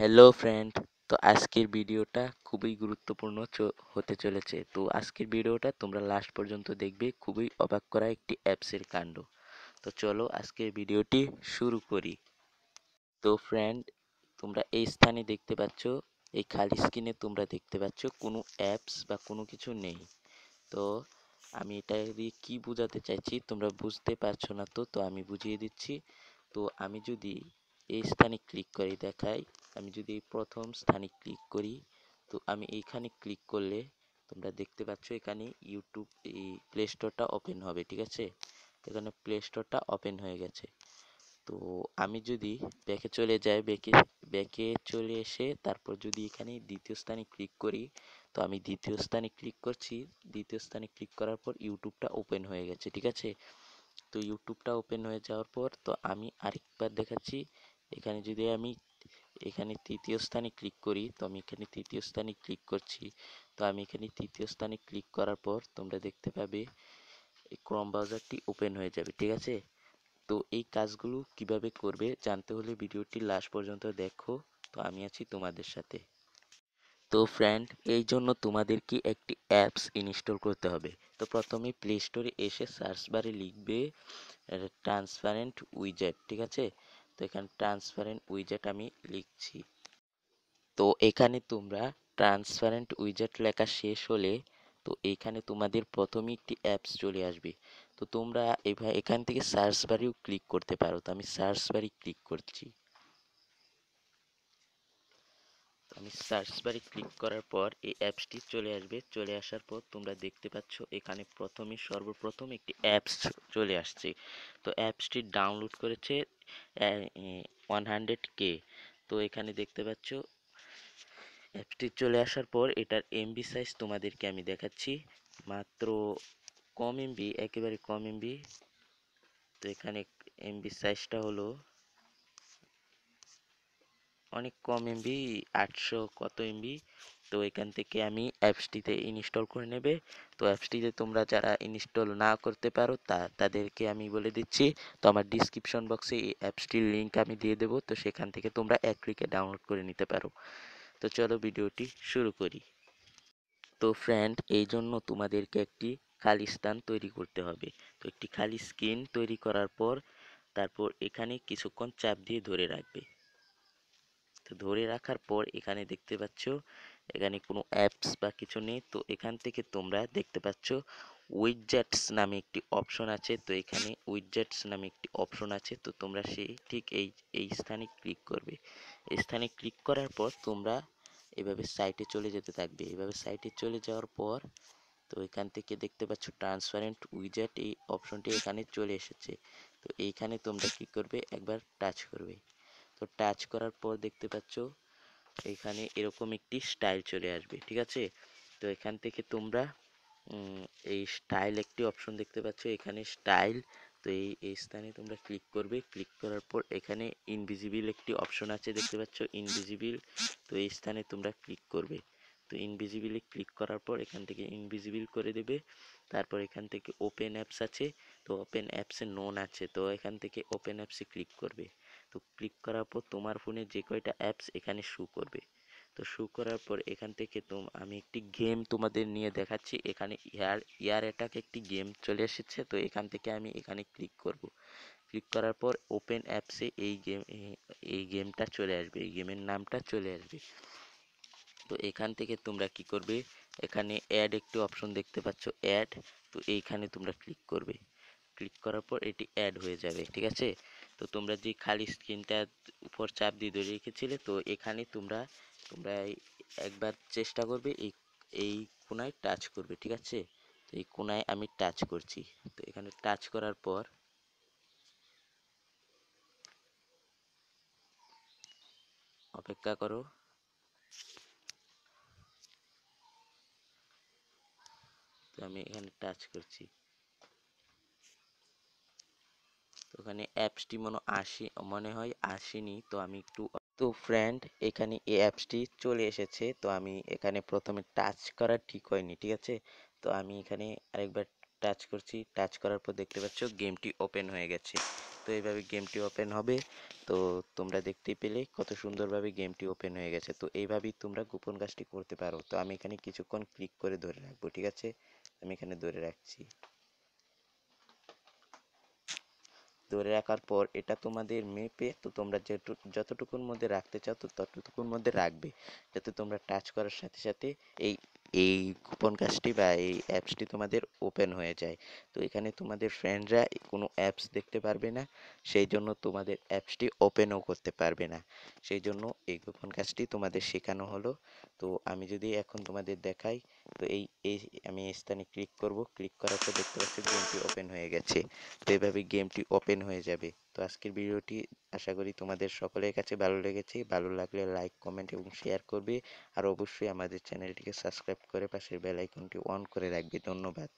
Hello friend. তো আজকের ভিডিওটা খুবই গুরুত্বপূর্ণ হতে চলেছে। তো আজকের ভিডিওটা তোমরা লাস্ট পর্যন্ত দেখবে, খুবই অবাক করা একটি অ্যাপসের কাণ্ড। তো চলো আজকের ভিডিওটি শুরু করি। তো ফ্রেন্ড, তোমরা এই স্থানে দেখতে পাচ্ছ, এই খালি স্ক্রিনে তোমরা দেখতে পাচ্ছ কোনো অ্যাপস বা কোনো কিছু নেই। তো আমি এটা দিয়ে কি বোঝাতে চাইছি তোমরা বুঝতে পারছো না। তো আমি বুঝিয়ে দিচ্ছি। তো আমি যদি এই স্থানে ক্লিক করি, দেখাই, আমি যদি এই প্রথম স্থানে ক্লিক করি, তো আমি এইখানে ক্লিক করলে তোমরা দেখতে পাচ্ছ এখানে ইউটিউব এই প্লে স্টোরটা ওপেন হবে। ঠিক আছে, এখানে প্লে স্টোরটা ওপেন হয়ে গেছে। তো আমি যদি ব্যাকে চলে যাই, ব্যাকে চলে এসে তারপর যদি এখানে দ্বিতীয় স্থানে ক্লিক করি, তো আমি দ্বিতীয় স্থানে ক্লিক করছি। দ্বিতীয় স্থানে ক্লিক করার পর ইউটিউবটা ওপেন হয়ে গেছে। ঠিক আছে, তো ইউটিউবটা ওপেন হয়ে যাওয়ার পর তো আমি আরেকবার দেখাচ্ছি। এখানে যদি আমি এখানে তৃতীয় স্থানে ক্লিক করি, তো আমি এখানে তৃতীয় স্থানে ক্লিক করছি। তো আমি এখানে তৃতীয় স্থানে ক্লিক করার পর তোমরা দেখতে পাবে এই ক্রোম ব্রাউজারটি ওপেন হয়ে যাবে। ঠিক আছে, তো এই কাজগুলো কিভাবে করবে জানতে হলে ভিডিওটি লাস্ট পর্যন্ত দেখো। তো আমি আছি তোমাদের সাথে। তো ফ্রেন্ড, এই জন্য তোমাদেরকে একটি অ্যাপস ইনস্টল করতে হবে। তো প্রথমে প্লে স্টোরে এসে সার্চ বারে লিখবে ট্রান্সপারেন্ট উইজেট। ঠিক আছে, তো এখানে ট্রান্সপারেন্ট উইজেট আমি লিখছি। তো এখানে তোমরা ট্রান্সপারেন্ট উইজেট লেখা শেষ হলে তো এইখানে তোমাদের প্রথমে একটি অ্যাপস চলে আসবে। তো তোমরা এখান থেকে সার্চ বারেও ক্লিক করতে পারো। তো আমি সার্চ বারে ক্লিক করছি। তো আমি সার্চ বারে ক্লিক করার পর এই অ্যাপসটি চলে আসবে। চলে আসার পর তোমরা দেখতে পাচ্ছ এখানে সর্বপ্রথম একটি অ্যাপস চলে আসছে। তো অ্যাপসটি ডাউনলোড করেছে 100K। তো এখানে দেখতে পাচ্ছ অ্যাপটি চলে আসার পর এটার এমবি সাইজ তোমাদেরকে আমি দেখাচ্ছি। মাত্র কম এমবি, একেবারে কম এমবি। তো এখানে এমবি সাইজটা হলো অনেক কম এমবি, 800 কত এমবি। তো এখান থেকে আমি অ্যাপসটিতে ইনস্টল করে নেবে। তো অ্যাপসটিতে তোমরা যারা ইনস্টল না করতে পারো তাদেরকে আমি বলে দিচ্ছি। তো আমার ডিসক্রিপশন বক্সে এই অ্যাপসটির লিঙ্ক আমি দিয়ে দেবো। তো সেখান থেকে তোমরা এক ক্লিকে ডাউনলোড করে নিতে পারো। তো চলো ভিডিওটি শুরু করি। তো ফ্রেন্ড, এই জন্য তোমাদেরকে একটি খালি স্থান তৈরি করতে হবে। তো একটি খালি স্ক্রিন তৈরি করার পর তারপর এখানে কিছুক্ষণ চাপ দিয়ে ধরে রাখবে। তো ধরে রাখার পর এখানে দেখতে পাচ্ছ এখানে কোনো অ্যাপস বা কিছু নেই। তো এখান থেকে তোমরা দেখতে পাচ্ছ উইডজেটস নামে একটি অপশন আছে। তো এখানে উইডজেটস নামে একটি অপশন আছে। তো তোমরা সেই ঠিক এই স্থানে ক্লিক করবে। এই স্থানে ক্লিক করার পর তোমরা এভাবে সাইটে চলে যেতে থাকবে। এভাবে সাইটে চলে যাওয়ার পর তো এখান থেকে দেখতে পাচ্ছ ট্রান্সপারেন্ট উইজেট, এই অপশনটি এখানে চলে এসেছে। তো এইখানে তোমরা কি করবে, একবার টাচ করবে। তো টাচ করার পর দেখতে পাচ্ছ এখানে এরকম একটি স্টাইল চলে আসবে। ঠিক আছে, তো এখান থেকে তোমরা এই স্টাইল একটি অপশন দেখতে পাচ্ছ, এখানে স্টাইল। তো এই স্থানে তোমরা ক্লিক করবে। ক্লিক করার পর এখানে ইনভিজিবল একটি অপশন আছে, দেখতে পাচ্ছ ইনভিজিবল। তো এই স্থানে তোমরা ক্লিক করবে। তো ইনভিজিবলে ক্লিক করার পর এখান থেকে ইনভিজিবল করে দেবে। তারপর এখান থেকে ওপেন অ্যাপস আছে। তো ওপেন অ্যাপসে নোন আছে। তো এখান থেকে ওপেন অ্যাপসে ক্লিক করবে। তো ক্লিক করার পর তোমার ফোনে যে কয়টা অ্যাপস এখানে শো করবে। তো শো করার পর এখান থেকে আমি একটি গেম তোমাদের নিয়ে দেখাচ্ছি। এখানে ইয়ার অ্যাটাক একটি গেম চলে এসেছে। তো এখান থেকে আমি এখানে ক্লিক করব। ক্লিক করার পর ওপেন অ্যাপসে এই গেমটা চলে আসবে, এই গেমের নামটা চলে আসবে। তো এখান থেকে তোমরা কি করবে, এখানে অ্যাড একটি অপশন দেখতে পাচ্ছ, অ্যাড। তো এইখানে তোমরা ক্লিক করবে। ক্লিক করার পর এটি অ্যাড হয়ে যাবে। ঠিক আছে, তো তোমরা যে খালি স্ক্রিনটা উপর চাপ দিয়ে ধরে রেখেছিলে, তো এখানে তোমরা তোমরা একবার চেষ্টা করবে এই কোনায় টাচ করবে। ঠিক আছে, তো এই কোনায় আমি টাচ করছি। তো এখানে টাচ করার পর অপেক্ষা করো। তো আমি এখানে টাচ করছি। তো ওখানে অ্যাপসটি মনে হয় আসেনি। তো আমি একটু, তো ফ্রেন্ড, এখানে এই অ্যাপসটি চলে এসেছে। তো আমি এখানে প্রথমে টাচ করা ঠিক হয়নি। ঠিক আছে, তো আমি এখানে আরেকবার টাচ করছি, টাচ করার পর দেখতে পাচ্ছ গেমটি ওপেন হয়ে গেছে। তো এইভাবে গেমটি ওপেন হবে। তো তোমরা দেখতেই পেলে কত সুন্দরভাবে গেমটি ওপেন হয়ে গেছে। তো এইভাবেই তোমরা গোপন কাজটি করতে পারো। তো আমি এখানে কিছুক্ষণ ক্লিক করে ধরে রাখবো, ঠিক আছে? আমি এখানে ধরে রাখছি। ধরে রাখার পর এটা তোমাদের মেপে, তো তোমরা যতটুকুর মধ্যে রাখতে চাও তো ততটুকুর মধ্যে রাখবে, যাতে তোমরা টাচ করার সাথে সাথে এই এই কুপন কাজটি বা এই অ্যাপসটি তোমাদের ওপেন হয়ে যায়। তো এখানে তোমাদের ফ্রেন্ডরা কোনো অ্যাপস দেখতে পারবে না, সেই জন্য তোমাদের অ্যাপসটি ওপেনও করতে পারবে না। সেই জন্য এই গোপন কাজটি তোমাদের শেখানো হলো। তো আমি যদি এখন তোমাদের দেখাই, তো এই এই আমি এই স্থানে ক্লিক করব, ক্লিক করার পর দেখতে পাচ্ছি গেমটি ওপেন হয়ে গেছে। তো এভাবে গেমটি ওপেন হয়ে যাবে। তো আজকের ভিডিওটি আশা করি তোমাদের সকলের কাছে ভালো লেগেছে। ভালো লাগলে লাইক, কমেন্ট এবং শেয়ার করবে। আর অবশ্যই আমাদের চ্যানেলটিকে সাবস্ক্রাইব করে পাশের বেল আইকনটি অন করে রাখবে। ধন্যবাদ।